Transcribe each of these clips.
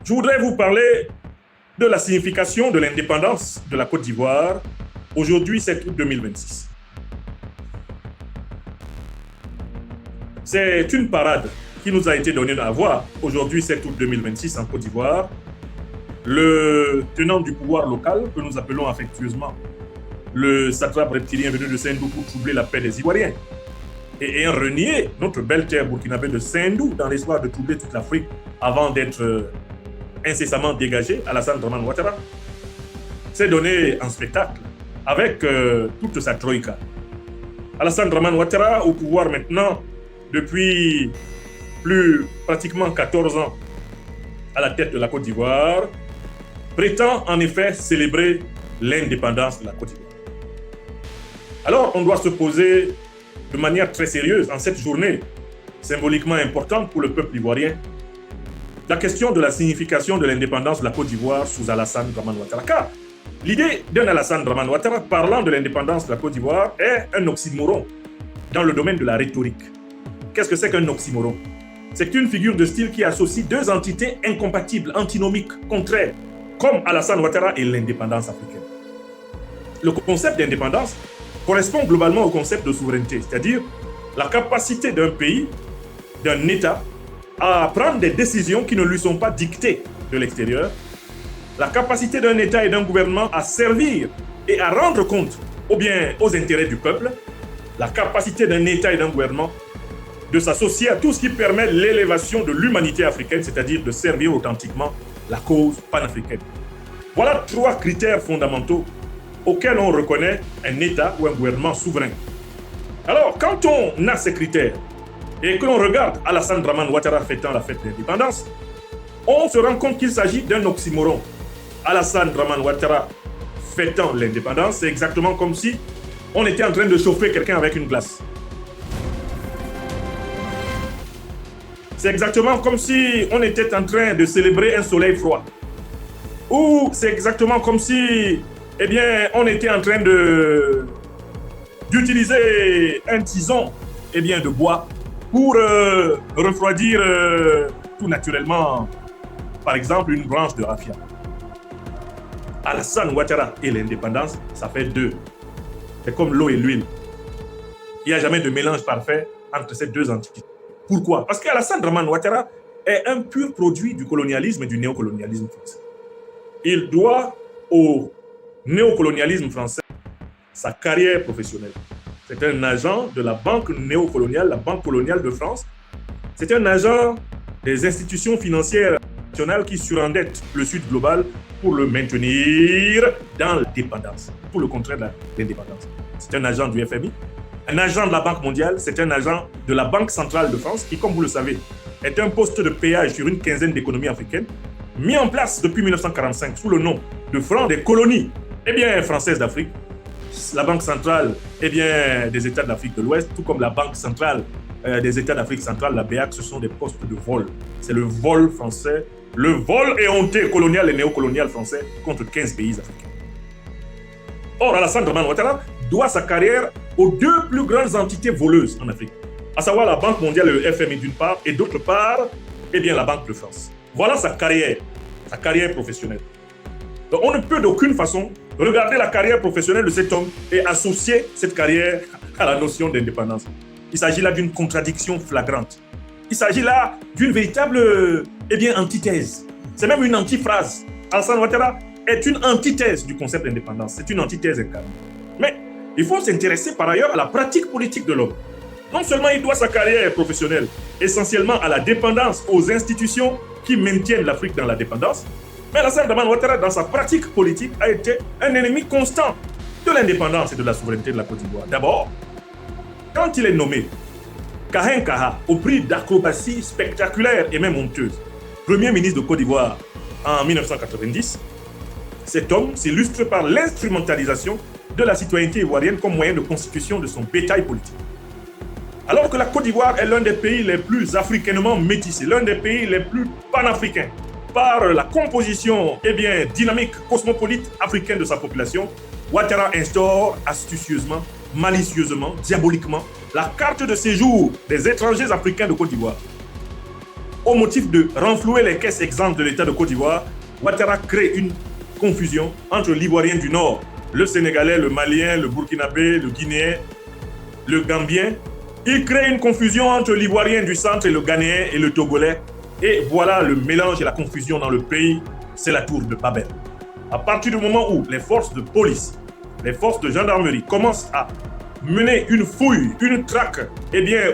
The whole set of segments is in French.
Je voudrais vous parler de la signification de l'indépendance de la Côte d'Ivoire, aujourd'hui 7 août 2026. C'est une parade qui nous a été donnée à voir aujourd'hui 7 août 2026 en Côte d'Ivoire. Le tenant du pouvoir local, que nous appelons affectueusement le satrape reptilien venu de Sendou pour troubler la paix des Ivoiriens, et ayant renié notre belle terre burkinabé de Sendou dans l'espoir de troubler toute l'Afrique avant d'être incessamment dégagé, Alassane Dramane Ouattara s'est donné en spectacle avec toute sa troïka. Alassane Dramane Ouattara, au pouvoir maintenant depuis pratiquement 14 ans à la tête de la Côte d'Ivoire, prétend en effet célébrer l'indépendance de la Côte d'Ivoire. Alors on doit se poser de manière très sérieuse en cette journée symboliquement importante pour le peuple ivoirien la question de la signification de l'indépendance de la Côte d'Ivoire sous Alassane Dramane Ouattara. Car l'idée d'un Alassane Dramane Ouattara parlant de l'indépendance de la Côte d'Ivoire est un oxymoron dans le domaine de la rhétorique. Qu'est-ce que c'est qu'un oxymoron? C'est une figure de style qui associe deux entités incompatibles, antinomiques, contraires, comme Alassane Ouattara et l'indépendance africaine. Le concept d'indépendance correspond globalement au concept de souveraineté, c'est-à-dire la capacité d'un pays, d'un État, à prendre des décisions qui ne lui sont pas dictées de l'extérieur, la capacité d'un État et d'un gouvernement à servir et à rendre compte aux intérêts du peuple, la capacité d'un État et d'un gouvernement de s'associer à tout ce qui permet l'élévation de l'humanité africaine, c'est-à-dire de servir authentiquement la cause panafricaine. Voilà trois critères fondamentaux auxquels on reconnaît un État ou un gouvernement souverain. Alors, quand on a ces critères et que l'on regarde Alassane Dramane Ouattara fêtant la fête de l'indépendance, on se rend compte qu'il s'agit d'un oxymoron. Alassane Dramane Ouattara fêtant l'indépendance, c'est exactement comme si on était en train de chauffer quelqu'un avec une glace. C'est exactement comme si on était en train de célébrer un soleil froid. Ou c'est exactement comme si, on était en train d'utiliser un tison, de bois pour refroidir tout naturellement, par exemple, une branche de raffia. Alassane Ouattara et l'indépendance, ça fait deux. C'est comme l'eau et l'huile. Il n'y a jamais de mélange parfait entre ces deux entités. Pourquoi? Parce qu'Alassane Dramane Ouattara est un pur produit du colonialisme et du néocolonialisme français. Il doit au néocolonialisme français sa carrière professionnelle. C'est un agent de la banque néocoloniale, la Banque coloniale de France. C'est un agent des institutions financières nationales qui surendettent le Sud global pour le maintenir dans la dépendance, pour le contraire de l'indépendance. C'est un agent du FMI, un agent de la Banque mondiale, c'est un agent de la Banque centrale de France qui, comme vous le savez, est un poste de péage sur une quinzaine d'économies africaines, mis en place depuis 1945 sous le nom de franc des colonies françaises d'Afrique. La Banque centrale des États d'Afrique de l'Ouest, tout comme la Banque centrale des États d'Afrique centrale, la BEAC, ce sont des postes de vol. C'est le vol français, le vol éhonté colonial et néocolonial français contre 15 pays africains. Or, Alassane Dramane Ouattara doit sa carrière aux deux plus grandes entités voleuses en Afrique, à savoir la Banque mondiale et le FMI d'une part, et d'autre part, la Banque de France. Voilà sa carrière professionnelle. Donc, on ne peut d'aucune façon regarder la carrière professionnelle de cet homme et associer cette carrière à la notion d'indépendance. Il s'agit là d'une contradiction flagrante. Il s'agit là d'une véritable antithèse. C'est même une antiphrase. Alassane Ouattara est une antithèse du concept d'indépendance. C'est une antithèse incarnée. Mais il faut s'intéresser par ailleurs à la pratique politique de l'homme. Non seulement il doit sa carrière professionnelle essentiellement à la dépendance aux institutions qui maintiennent l'Afrique dans la dépendance, mais Alassane Dramane Ouattara, dans sa pratique politique, a été un ennemi constant de l'indépendance et de la souveraineté de la Côte d'Ivoire. D'abord, quand il est nommé Kahen Kaha au prix d'acrobatie spectaculaire et même honteuse, Premier ministre de Côte d'Ivoire en 1990, cet homme s'illustre par l'instrumentalisation de la citoyenneté ivoirienne comme moyen de constitution de son bétail politique. Alors que la Côte d'Ivoire est l'un des pays les plus africainement métissés, l'un des pays les plus panafricains, par la composition dynamique cosmopolite africaine de sa population, Ouattara instaure astucieusement, malicieusement, diaboliquement la carte de séjour des étrangers africains de Côte d'Ivoire. au motif de renflouer les caisses exemptes de l'État de Côte d'Ivoire, Ouattara crée une confusion entre l'Ivoirien du Nord, le Sénégalais, le Malien, le Burkinabé, le Guinéen, le Gambien. Il crée une confusion entre l'Ivoirien du Centre et le Ghanéen et le Togolais. Et voilà le mélange et la confusion dans le pays. C'est la tour de Babel. À partir du moment où les forces de police, les forces de gendarmerie commencent à mener une fouille, une traque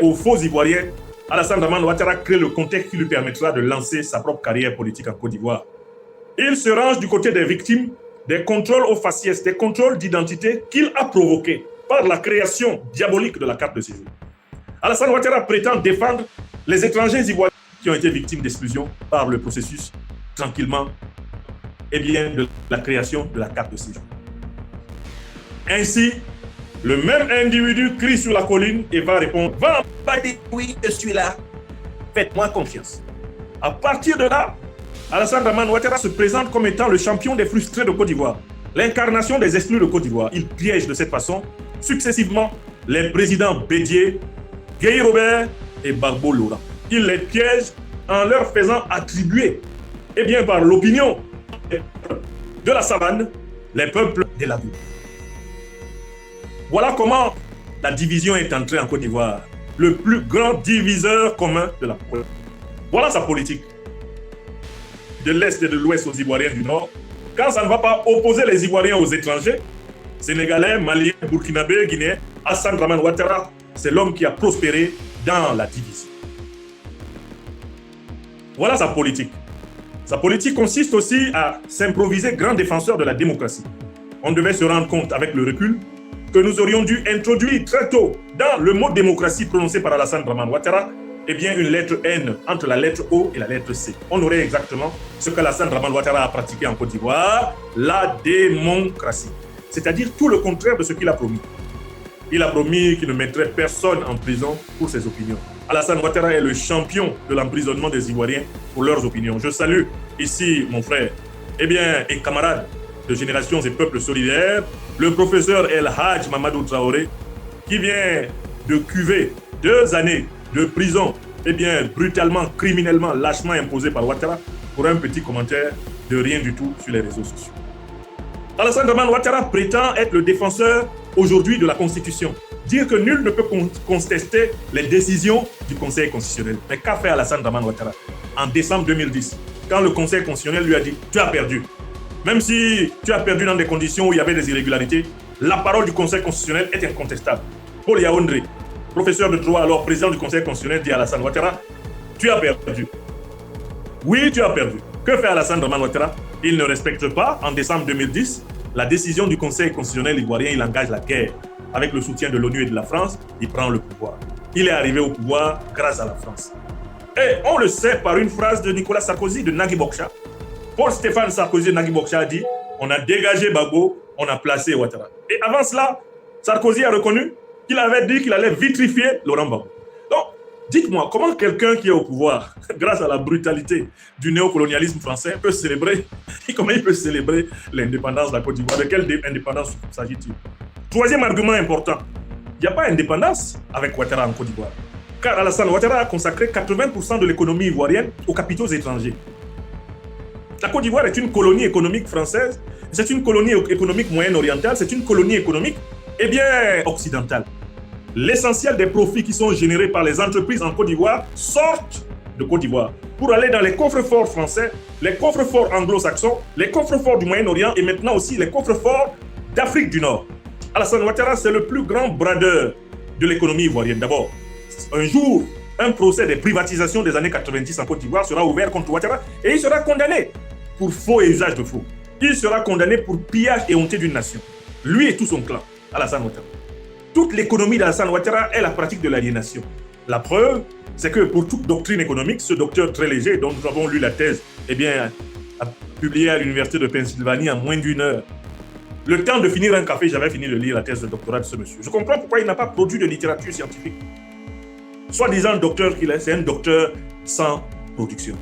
aux faux Ivoiriens, Alassane Dramane Ouattara crée le contexte qui lui permettra de lancer sa propre carrière politique en Côte d'Ivoire. Il se range du côté des victimes, des contrôles aux faciès, des contrôles d'identité qu'il a provoqués par la création diabolique de la carte de séjour. Alassane Ouattara prétend défendre les étrangers ivoiriens qui ont été victimes d'exclusion par le processus tranquillement de la création de la carte de séjour. Ainsi, le même individu crie sur la colline et va répondre « Va en bas, oui, je suis là, faites-moi confiance ». À partir de là, Alassane Dramane Ouattara se présente comme étant le champion des frustrés de Côte d'Ivoire, l'incarnation des exclus de Côte d'Ivoire. Il piège de cette façon successivement les présidents Bédié, Guy Robert et Gbagbo Laurent. Il les piège en leur faisant attribuer, par l'opinion de la savane, les peuples de la ville. Voilà comment la division est entrée en Côte d'Ivoire. Le plus grand diviseur commun de la politique. Voilà sa politique. De l'Est et de l'Ouest aux Ivoiriens du Nord. Quand ça ne va pas opposer les Ivoiriens aux étrangers, Sénégalais, Maliens, Burkinabés, Guinéens, Alassane Dramane Ouattara, c'est l'homme qui a prospéré dans la division. Voilà sa politique. Sa politique consiste aussi à s'improviser grand défenseur de la démocratie. On devait se rendre compte avec le recul que nous aurions dû introduire très tôt dans le mot démocratie prononcé par Alassane Dramane Ouattara, une lettre N entre la lettre O et la lettre C. On aurait exactement ce qu'Alassane Dramane Ouattara a pratiqué en Côte d'Ivoire, la démocratie. C'est-à-dire tout le contraire de ce qu'il a promis. Il a promis qu'il ne mettrait personne en prison pour ses opinions. Alassane Ouattara est le champion de l'emprisonnement des Ivoiriens pour leurs opinions. Je salue ici mon frère et camarade de Générations et Peuples Solidaires, le professeur El Hadj Mamadou Traoré, qui vient de cuver 2 années de prison, brutalement, criminellement, lâchement imposé par Ouattara pour un petit commentaire de rien du tout sur les réseaux sociaux. Alassane Dramane Ouattara prétend être le défenseur aujourd'hui de la Constitution. Dire que nul ne peut contester les décisions du Conseil constitutionnel. Mais qu'a fait Alassane Dramane Ouattara en décembre 2010, quand le Conseil constitutionnel lui a dit « Tu as perdu ». Même si tu as perdu dans des conditions où il y avait des irrégularités, la parole du Conseil constitutionnel est incontestable. Paul Yaoundé, professeur de droit, alors président du Conseil constitutionnel, dit à Alassane Ouattara « Tu as perdu ». Oui, tu as perdu. Que fait Alassane Dramane Ouattara? Il ne respecte pas, en décembre 2010, la décision du Conseil constitutionnel ivoirien. Il engage la guerre. Avec le soutien de l'ONU et de la France, il prend le pouvoir. Il est arrivé au pouvoir grâce à la France. Et on le sait par une phrase de Nicolas Sarkozy, de Nagui Bokcha. Paul-Stéphane Sarkozy de Nagui Bokcha a dit « On a dégagé Gbagbo, on a placé Ouattara ». Et avant cela, Sarkozy a reconnu qu'il avait dit qu'il allait vitrifier Laurent Gbagbo. Donc, dites-moi, comment quelqu'un qui est au pouvoir, grâce à la brutalité du néocolonialisme français, peut célébrer, comment il peut célébrer l'indépendance de la Côte d'Ivoire? De quelle indépendance s'agit-il? Troisième argument important, il n'y a pas d'indépendance avec Ouattara en Côte d'Ivoire. Car Alassane Ouattara a consacré 80% de l'économie ivoirienne aux capitaux étrangers. La Côte d'Ivoire est une colonie économique française, c'est une colonie économique moyenne-orientale, c'est une colonie économique, occidentale. L'essentiel des profits qui sont générés par les entreprises en Côte d'Ivoire sortent de Côte d'Ivoire pour aller dans les coffres-forts français, les coffres-forts anglo-saxons, les coffres-forts du Moyen-Orient et maintenant aussi les coffres-forts d'Afrique du Nord. Alassane Ouattara, c'est le plus grand bradeur de l'économie ivoirienne. D'abord, un jour, un procès des privatisations des années 90 en Côte d'Ivoire sera ouvert contre Ouattara et il sera condamné pour faux et usage de faux. Il sera condamné pour pillage et honte d'une nation. Lui et tout son clan, Alassane Ouattara. Toute l'économie d'Alassane Ouattara est la pratique de l'aliénation. La preuve, c'est que pour toute doctrine économique, ce docteur très léger, dont nous avons lu la thèse, a publié à l'université de Pennsylvanie en moins d'1 heure. Le temps de finir un café, j'avais fini de lire la thèse de doctorat de ce monsieur. Je comprends pourquoi il n'a pas produit de littérature scientifique. Soi-disant docteur qu'il est, c'est un docteur sans production.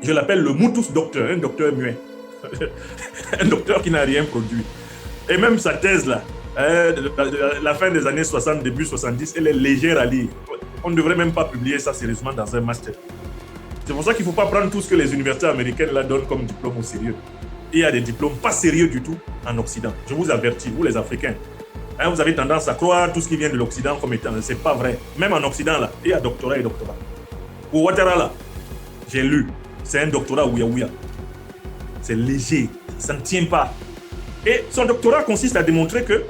Je l'appelle le Moutous docteur, un docteur muet. Un docteur qui n'a rien produit. Et même sa thèse là, la fin des années 60, début 70, elle est légère à lire. On ne devrait même pas publier ça sérieusement dans un master. C'est pour ça qu'il ne faut pas prendre tout ce que les universités américaines là donnent comme diplôme au sérieux. Il y a des diplômes pas sérieux du tout en Occident. Je vous avertis, vous les Africains. Hein, vous avez tendance à croire tout ce qui vient de l'Occident comme étant... C'est pas vrai. Même en Occident, là, il y a doctorat et doctorat. Pour Ouattara, là, j'ai lu. C'est un doctorat ouïa-ouïa. C'est léger. Ça ne tient pas. Et son doctorat consiste à démontrer que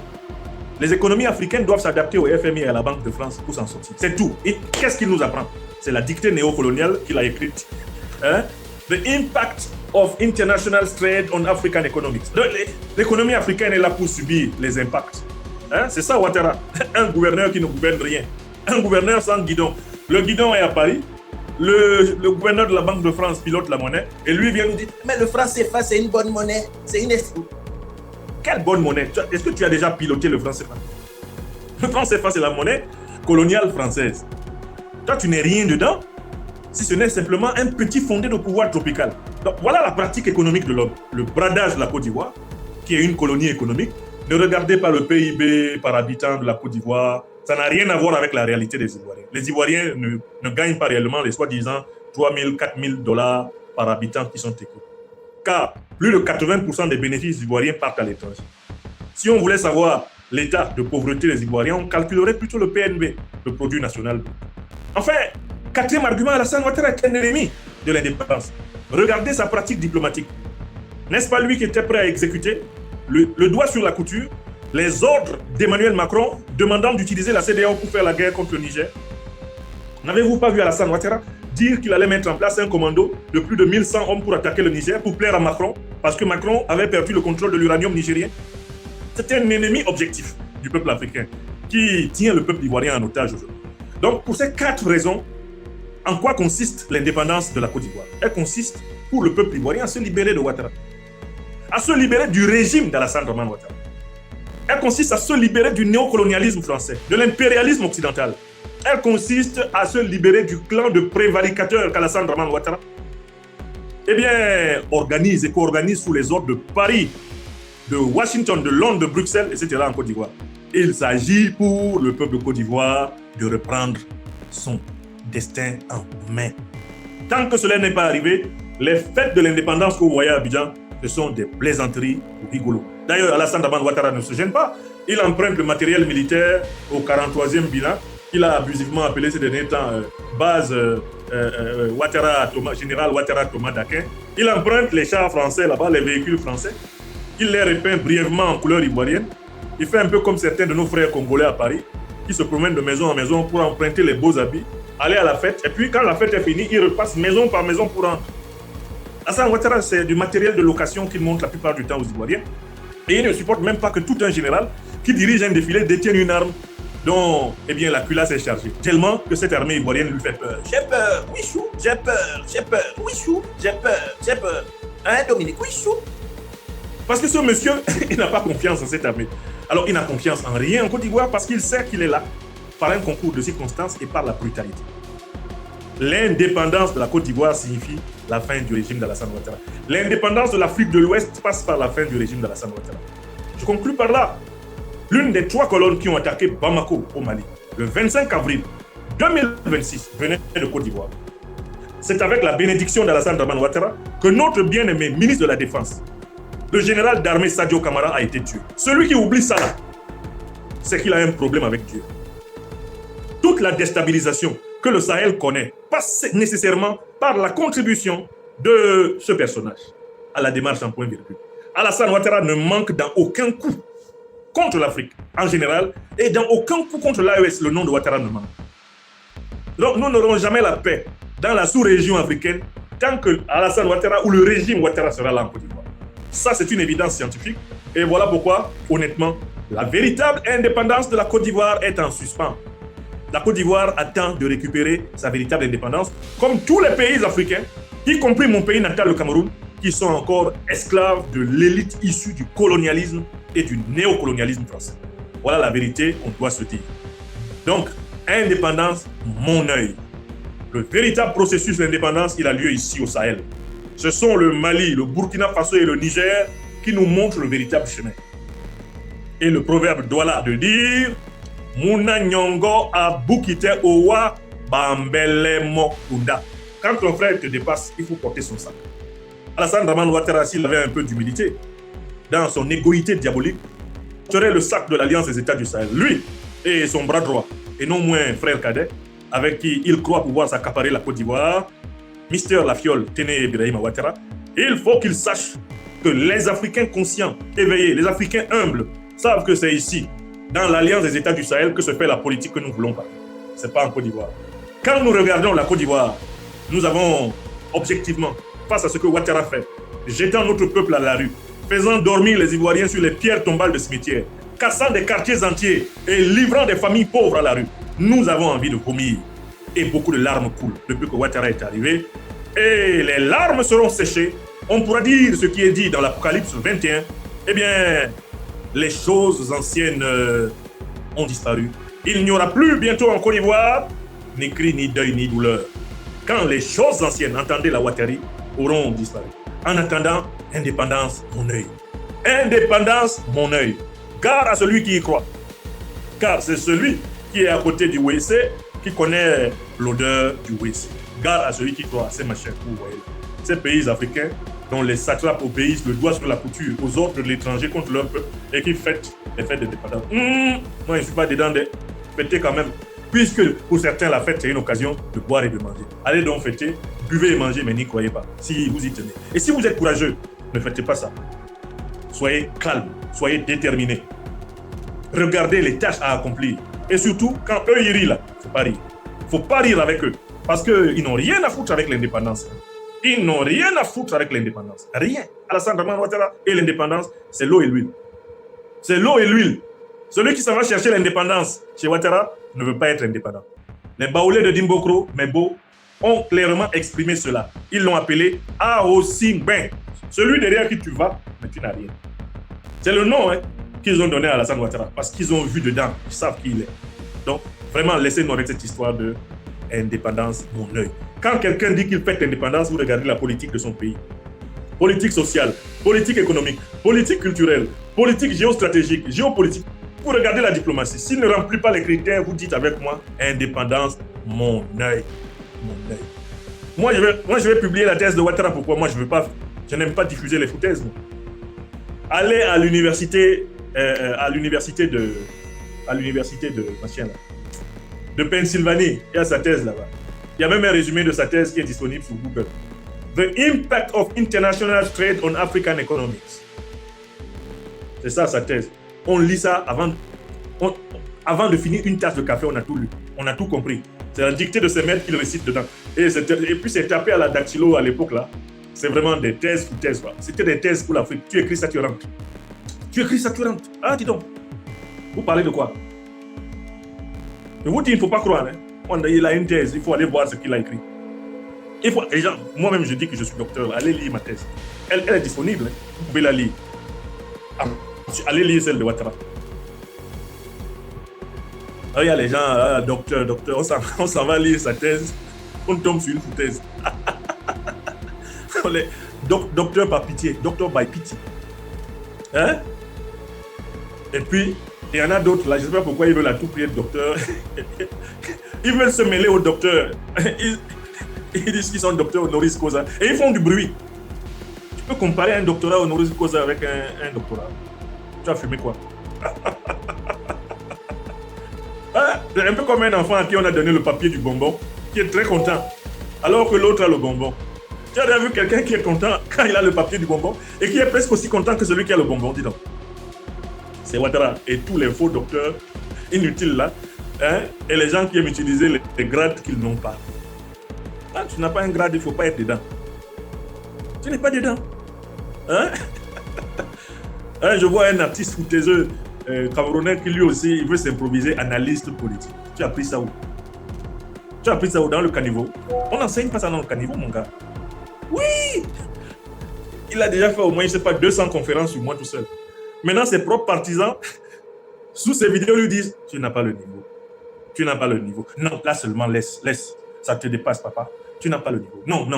les économies africaines doivent s'adapter au FMI et à la Banque de France pour s'en sortir. C'est tout. Et qu'est-ce qu'il nous apprend? C'est la dictée néocoloniale qu'il a écrite. Hein? The impact of international trade on African economics. L'économie africaine est là pour subir les impacts. Hein? C'est ça, Ouattara. Un gouverneur qui ne gouverne rien. Un gouverneur sans guidon. Le guidon est à Paris. Le gouverneur de la Banque de France pilote la monnaie. Et lui vient nous dire, mais le franc CFA, c'est une bonne monnaie. C'est une... Quelle bonne monnaie? Est-ce que tu as déjà piloté le franc CFA? Le franc CFA, c'est la monnaie coloniale française. Toi, tu n'es rien dedans, si ce n'est simplement un petit fondé de pouvoir tropical. Donc, voilà la pratique économique de l'homme. Le bradage de la Côte d'Ivoire, qui est une colonie économique. Ne regardez pas le PIB par habitant de la Côte d'Ivoire. Ça n'a rien à voir avec la réalité des Ivoiriens. Les Ivoiriens ne gagnent pas réellement les soi-disant 3 000, 4 000 dollars par habitant qui sont écoulés. Car plus de 80% des bénéfices ivoiriens partent à l'étranger. Si on voulait savoir l'état de pauvreté des Ivoiriens, on calculerait plutôt le PNB, le produit national brut. Enfin, quatrième argument, Alassane Ouattara est un ennemi de l'indépendance. Regardez sa pratique diplomatique. N'est-ce pas lui qui était prêt à exécuter le doigt sur la couture les ordres d'Emmanuel Macron demandant d'utiliser la CEDEAO pour faire la guerre contre le Niger? N'avez-vous pas vu Alassane Ouattara dire qu'il allait mettre en place un commando de plus de 1100 hommes pour attaquer le Niger, pour plaire à Macron, parce que Macron avait perdu le contrôle de l'uranium nigérien? C'était un ennemi objectif du peuple africain qui tient le peuple ivoirien en otage aujourd'hui. Donc, pour ces 4 raisons, en quoi consiste l'indépendance de la Côte d'Ivoire? Elle consiste pour le peuple ivoirien à se libérer de Ouattara, à se libérer du régime d'Alassane Dramane Ouattara. Elle consiste à se libérer du néocolonialisme français, de l'impérialisme occidental. Elle consiste à se libérer du clan de prévaricateurs qu'Alassane Dramane Ouattara, eh bien, organise et co-organise sous les ordres de Paris, de Washington, de Londres, de Bruxelles, etc. en Côte d'Ivoire. Il s'agit pour le peuple de Côte d'Ivoire de reprendre son destin en main. Tant que cela n'est pas arrivé, les fêtes de l'indépendance que vous voyez à Abidjan, ce sont des plaisanteries rigolos. D'ailleurs, Alassane Dramane Ouattara ne se gêne pas. Il emprunte le matériel militaire au 43e bilan, qu'il a abusivement appelé ces derniers temps base Ouattara Thomas, général Ouattara Thomas Dakin. Il emprunte les chars français là-bas, les véhicules français. Il les repeint brièvement en couleur ivoirienne. Il fait un peu comme certains de nos frères congolais à Paris, qui se promènent de maison en maison pour emprunter les beaux habits, aller à la fête, et puis quand la fête est finie, il repasse maison par maison pour rentrer. Alassane Ouattara, c'est du matériel de location qu'il montre la plupart du temps aux Ivoiriens. Et il ne supporte même pas que tout un général qui dirige un défilé détienne une arme dont eh bien, la culasse est chargée. Tellement que cette armée ivoirienne lui fait peur. J'ai peur, oui chou, j'ai peur, oui chou, j'ai peur. Hein, Dominique, oui chou. Parce que ce monsieur, il n'a pas confiance en cette armée. Alors, il n'a confiance en rien en Côte d'Ivoire parce qu'il sait qu'il est là par un concours de circonstances et par la brutalité. L'indépendance de la Côte d'Ivoire signifie la fin du régime d'Alassane Ouattara. L'indépendance de l'Afrique de l'Ouest passe par la fin du régime d'Alassane Ouattara. Je conclue par là. L'une des 3 colonnes qui ont attaqué Bamako au Mali le 25 avril 2026 venait de Côte d'Ivoire. C'est avec la bénédiction d'Alassane Dramane Ouattara que notre bien-aimé ministre de la Défense, le général d'armée Sadio Kamara, a été tué. Celui qui oublie ça là, c'est qu'il a un problème avec Dieu. Toute la déstabilisation que le Sahel connaît passe nécessairement par la contribution de ce personnage à la démarche en point virgule. Alassane Ouattara ne manque dans aucun coup contre l'Afrique en général et dans aucun coup contre l'AES, le nom de Ouattara ne manque. Donc nous n'aurons jamais la paix dans la sous-région africaine tant que Alassane Ouattara ou le régime Ouattara sera là en Côte d'Ivoire. Ça, c'est une évidence scientifique. Et voilà pourquoi, honnêtement, la véritable indépendance de la Côte d'Ivoire est en suspens. La Côte d'Ivoire attend de récupérer sa véritable indépendance, comme tous les pays africains, y compris mon pays natal, le Cameroun, qui sont encore esclaves de l'élite issue du colonialisme et du néocolonialisme français. Voilà la vérité, on doit se dire. Donc, indépendance, mon œil. Le véritable processus d'indépendance, il a lieu ici au Sahel. Ce sont le Mali, le Burkina Faso et le Niger qui nous montrent le véritable chemin. Et le proverbe Douala de dire Muna Nyongo a Bukite Owa Bambele Mokunda. quand ton frère te dépasse, il faut porter son sac. Alassane Dramane Ouattara, s'il avait un peu d'humilité, dans son égoïté diabolique, serait le sac de l'Alliance des États du Sahel. Lui et son bras droit, et non moins frère cadet, avec qui il croit pouvoir s'accaparer la Côte d'Ivoire, Mister Lafiole, Téné Ibrahim Ouattara, il faut qu'il sache que les Africains conscients, éveillés, les Africains humbles, savent que c'est ici, dans l'Alliance des États du Sahel, que se fait la politique que nous voulons pas. Ce n'est pas en Côte d'Ivoire. Quand nous regardons la Côte d'Ivoire, nous avons objectivement, face à ce que Ouattara fait, jetant notre peuple à la rue, faisant dormir les Ivoiriens sur les pierres tombales de cimetières, cassant des quartiers entiers et livrant des familles pauvres à la rue, nous avons envie de vomir. Et beaucoup de larmes coulent depuis que Ouattara est arrivé. Et les larmes seront séchées. On pourra dire ce qui est dit dans l'Apocalypse 21. Eh bien, les choses anciennes ont disparu. Il n'y aura plus bientôt en Côte d'Ivoire ni cri, ni deuil, ni douleur. Quand les choses anciennes, entendez la Ouattari, auront disparu. En attendant, indépendance, mon œil. Indépendance, mon œil. Gare à celui qui y croit. Car c'est celui qui est à côté du WC qui connaît l'odeur du WC. Gare à celui qui croit à ces machins que vous voyez là. Ces pays africains dont les satrapes obéissent le doigt sur la couture aux ordres de l'étranger contre leur peuple et qui fêtent les fêtes d'indépendance. Moi, je ne suis pas dedans de fêter quand même. Puisque pour certains, la fête, c'est une occasion de boire et de manger. Allez donc fêter, buvez et mangez, mais n'y croyez pas, si vous y tenez. Et si vous êtes courageux, ne fêtez pas ça. Soyez calme, soyez déterminé. Regardez les tâches à accomplir. Et surtout, quand eux y rient là, il ne faut pas rire. Il ne faut pas rire avec eux. Parce qu'ils n'ont rien à foutre avec l'indépendance. Ils n'ont rien à foutre avec l'indépendance. Rien. Alassane Dramane Ouattara et l'indépendance, c'est l'eau et l'huile. C'est l'eau et l'huile. Celui qui s'en va chercher l'indépendance chez Ouattara ne veut pas être indépendant. Les Baoulés de Dimbokro, Mebo, ont clairement exprimé cela. Ils l'ont appelé Aosimben. Celui derrière qui tu vas, mais tu n'as rien. C'est le nom qu'ils ont donné à Alassane Ouattara parce qu'ils ont vu dedans, ils savent qui il est. Donc, vraiment, laissez-nous avec cette histoire de indépendance, mon œil. Quand quelqu'un dit qu'il fait l'indépendance, vous regardez la politique de son pays. Politique sociale, politique économique, politique culturelle, politique géostratégique, géopolitique. Vous regardez la diplomatie. S'il ne remplit pas les critères, vous dites avec moi, indépendance, mon œil. Mon œil. Moi, je vais publier la thèse de Ouattara. Pourquoi? Moi, je n'aime pas diffuser les foutaises. Moi. Allez à l'université de Pennsylvanie. Il y a sa thèse là-bas. Il y a même un résumé de sa thèse qui est disponible sur Google. The Impact of International Trade on African Economics. C'est ça sa thèse. On lit ça avant de finir une tasse de café, on a tout lu. On a tout compris. C'est la dictée de ces maîtres qu'il récite dedans. Et puis c'est tapé à la dactylo à l'époque là. C'est vraiment des thèses ou thèses. C'était des thèses pour l'Afrique. Tu écris ça, tu rentres. Tu écris ça, tu rentres. Ah, dis donc. Vous parlez de quoi? Je vous dis, il ne faut pas croire. Il a une thèse, il faut aller voir ce qu'il a écrit. Moi-même, je dis que je suis docteur. Allez lire ma thèse. Elle est disponible. Vous pouvez la lire. Allez lire celle de Ouattara. Il y a les gens, docteur, on s'en va lire sa thèse. On tombe sur une foutaise. Docteur par pitié, docteur by pity. Hein? Et puis, il y en a d'autres là, je ne sais pas pourquoi ils veulent à tout prix être docteur. Ils veulent se mêler aux docteurs. Ils disent qu'ils sont docteurs honoris causa. Et ils font du bruit. Tu peux comparer un doctorat honoris causa avec un doctorat. Tu as fumé quoi? C'est un peu comme un enfant à qui on a donné le papier du bonbon, qui est très content, alors que l'autre a le bonbon. Tu as déjà vu quelqu'un qui est content quand il a le papier du bonbon et qui est presque aussi content que celui qui a le bonbon, dis donc. C'est Ouattara et tous les faux docteurs inutiles là, et les gens qui aiment utiliser les grades qu'ils n'ont pas. Ah, tu n'as pas un grade, il ne faut pas être dedans. Tu n'es pas dedans. Je vois un artiste foutaiseux camerounais qui lui aussi il veut s'improviser analyste politique. Tu as pris ça où? Tu as pris ça où? Dans le caniveau? On n'enseigne pas ça dans le caniveau, mon gars. Oui! Il a déjà fait au moins, je ne sais pas, 200 conférences sur moi tout seul. Maintenant, ses propres partisans, sous ces vidéos, lui disent « Tu n'as pas le niveau. Tu n'as pas le niveau. Non, là seulement, laisse. Ça te dépasse, papa. Tu n'as pas le niveau. Non.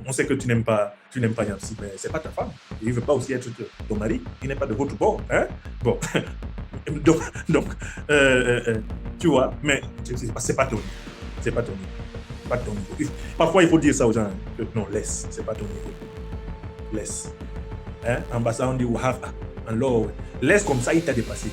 On sait que tu n'aimes pas Yamsi, mais c'est pas ta femme. Il ne veut pas aussi être ton mari. Il n'est pas de votre bord. Hein? Bon. donc tu vois, mais c'est pas ton niveau. C'est pas ton niveau. pas de ton niveau. Parfois, il faut dire ça aux gens. Non, laisse, c'est pas ton niveau. Laisse. Hein? En bas, on dit, laisse comme ça, il t'a dépassé.